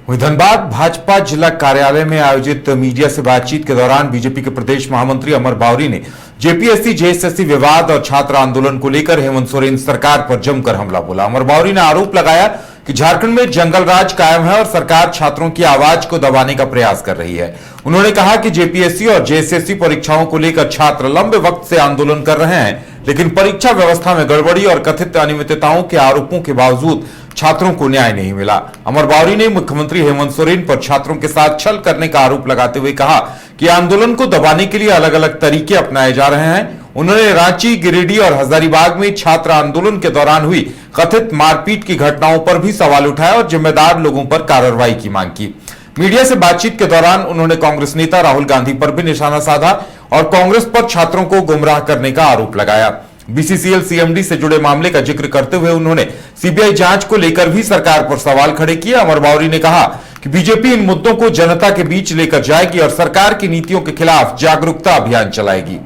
वहीं धनबाद भाजपा जिला कार्यालय में आयोजित मीडिया से बातचीत के दौरान बीजेपी के प्रदेश महामंत्री अमर बावरी ने जेपीएससी जेएसएससी विवाद और छात्र आंदोलन को लेकर हेमंत सोरेन सरकार पर जमकर हमला बोला। अमर बावरी ने आरोप लगाया कि झारखंड में जंगल राज कायम है और सरकार छात्रों की आवाज को दबाने का प्रयास कर रही है। उन्होंने कहा कि जेपीएससी और जेएसएससी परीक्षाओं को लेकर छात्र लंबे वक्त से आंदोलन कर रहे हैं, लेकिन परीक्षा व्यवस्था में गड़बड़ी और कथित अनियमितताओं के आरोपों के बावजूद छात्रों को न्याय नहीं मिला। अमर बावरी ने मुख्यमंत्री हेमंत सोरेन पर छात्रों के साथ छल करने का आरोप लगाते हुए कहा कि आंदोलन को दबाने के लिए अलग अलग तरीके अपनाए जा रहे हैं। उन्होंने रांची, गिरिडीह और हजारीबाग में छात्र आंदोलन के दौरान हुई कथित मारपीट की घटनाओं पर भी सवाल उठाया और जिम्मेदार लोगों पर कार्रवाई की मांग की। मीडिया से बातचीत के दौरान उन्होंने कांग्रेस नेता राहुल गांधी पर भी निशाना साधा और कांग्रेस पर छात्रों को गुमराह करने का आरोप लगाया। बीसीसीएल सीएमडी से जुड़े मामले का जिक्र करते हुए उन्होंने सीबीआई जांच को लेकर भी सरकार पर सवाल खड़े किए। अमर बावरी ने कहा कि बीजेपी इन मुद्दों को जनता के बीच लेकर जाएगी और सरकार की नीतियों के खिलाफ जागरूकता अभियान चलाएगी।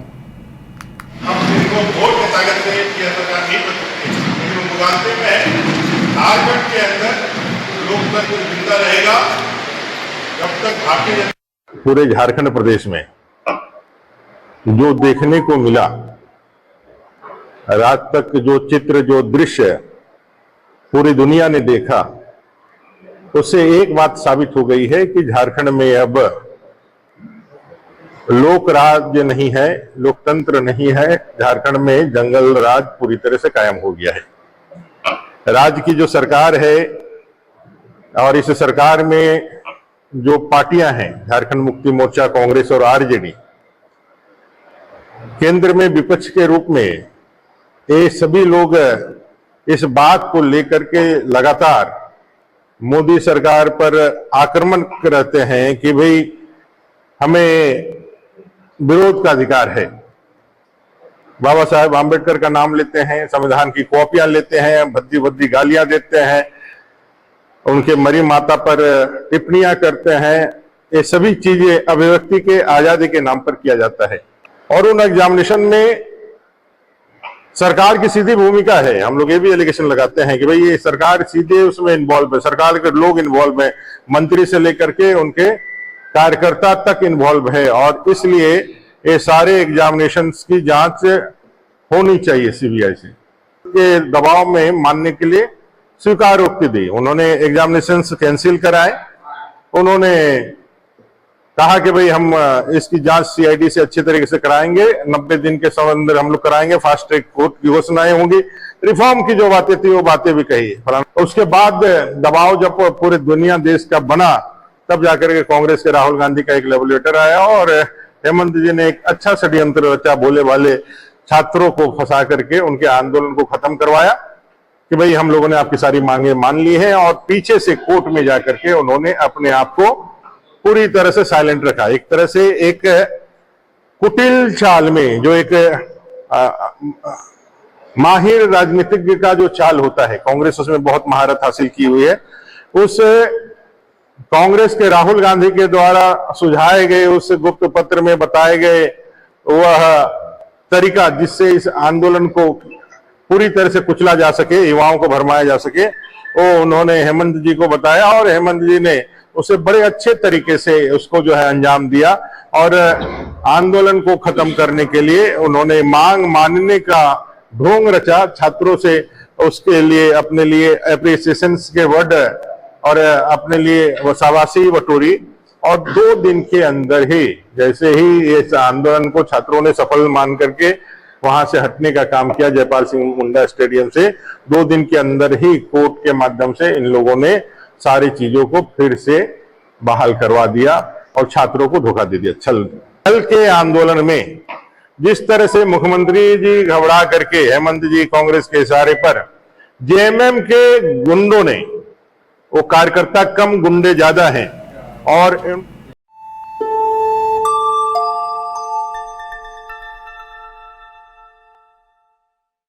पूरे झारखंड प्रदेश में जो देखने को मिला, रात तक जो चित्र, जो दृश्य पूरी दुनिया ने देखा, उससे एक बात साबित हो गई है कि झारखंड में अब लोक राज्य नहीं है, लोकतंत्र नहीं है। झारखंड में जंगल राज पूरी तरह से कायम हो गया है। राज्य की जो सरकार है और इस सरकार में जो पार्टियां हैं, झारखंड मुक्ति मोर्चा, कांग्रेस और आरजेडी, केंद्र में विपक्ष के रूप में ये सभी लोग इस बात को लेकर के लगातार मोदी सरकार पर आक्रमण करते हैं कि भाई हमें विरोध का अधिकार है। बाबा साहेब आंबेडकर का नाम लेते हैं, संविधान की कॉपियां लेते हैं, भद्दी भद्दी गालियां देते हैं, उनके मरी माता पर टिप्पणियां करते हैं। ये सभी चीजें अभिव्यक्ति के आजादी के नाम पर किया जाता है और उन एग्जामिनेशन में सरकार की सीधी भूमिका है। हम लोग ये भी एलिगेशन लगाते हैं कि भाई ये सरकार सीधे उसमें इन्वॉल्व है, सरकार के लोग इन्वॉल्व है, मंत्री से लेकर के उनके कार्यकर्ता तक इन्वॉल्व है और इसलिए ये सारे एग्जामिनेशंस की जांच होनी चाहिए सीबीआई से। के दबाव में मानने के लिए स्वीकारोक्ति दी। उन्होंने एग्जामिनेशंस कैंसिल कराए। उन्होंने कहा कि भाई हम इसकी जांच सीआईडी से अच्छी तरीके से कराएंगे, 90 दिन के अंदर हम लोग कराएंगे, फास्ट ट्रैक कोर्ट की घोषणाएं होंगी, रिफॉर्म की जो बातें थी वो बातें भी कही। उसके बाद दबाव जब पूरे दुनिया देश का बना, तब जाकर के कांग्रेस के राहुल गांधी का एक लव लेटर आया और हेमंत जी ने एक अच्छा षड्यंत्र रचा, बोले वाले छात्रों को फंसा करके उनके आंदोलन को खत्म करवाया कि भाई हम लोगों ने आपकी सारी मांगे मान ली है और पीछे से कोर्ट में जाकर के उन्होंने अपने आप को पूरी तरह से साइलेंट रखा। एक तरह से एक कुटिल चाल में, जो एक माहिर राजनीतिज्ञ का जो चाल होता है, कांग्रेस उसमें बहुत महारत हासिल की हुई है। उस कांग्रेस के राहुल गांधी के द्वारा सुझाए गए, उस गुप्त पत्र में बताए गए वह तरीका जिससे इस आंदोलन को पूरी तरह से कुचला जा सके, युवाओं को भरमाया जा सके, वो उन्होंने हेमंत जी को बताया और हेमंत जी ने उसे बड़े अच्छे तरीके से उसको जो है अंजाम दिया और आंदोलन को खत्म करने के लिए उन्होंने मांग मानने का ढोंग रचा छात्रों से। उसके लिए अपने लिए एप्रिसिएशन के वर्ड और अपने लिए वो शाबाशी बटोरी और 2 दिन के अंदर ही, जैसे ही इस आंदोलन को छात्रों ने सफल मान करके वहां से हटने का काम किया जयपाल सिंह मुंडा स्टेडियम से, 2 दिन के अंदर ही कोर्ट के माध्यम से इन लोगों ने सारी चीजों को फिर से बहाल करवा दिया और छात्रों को धोखा दे दिया। छल के आंदोलन में जिस तरह से मुख्यमंत्री जी घबरा करके हेमंत जी कांग्रेस के इशारे पर, जेएमएम के गुंडों ने, वो कार्यकर्ता कम गुंडे ज्यादा हैं और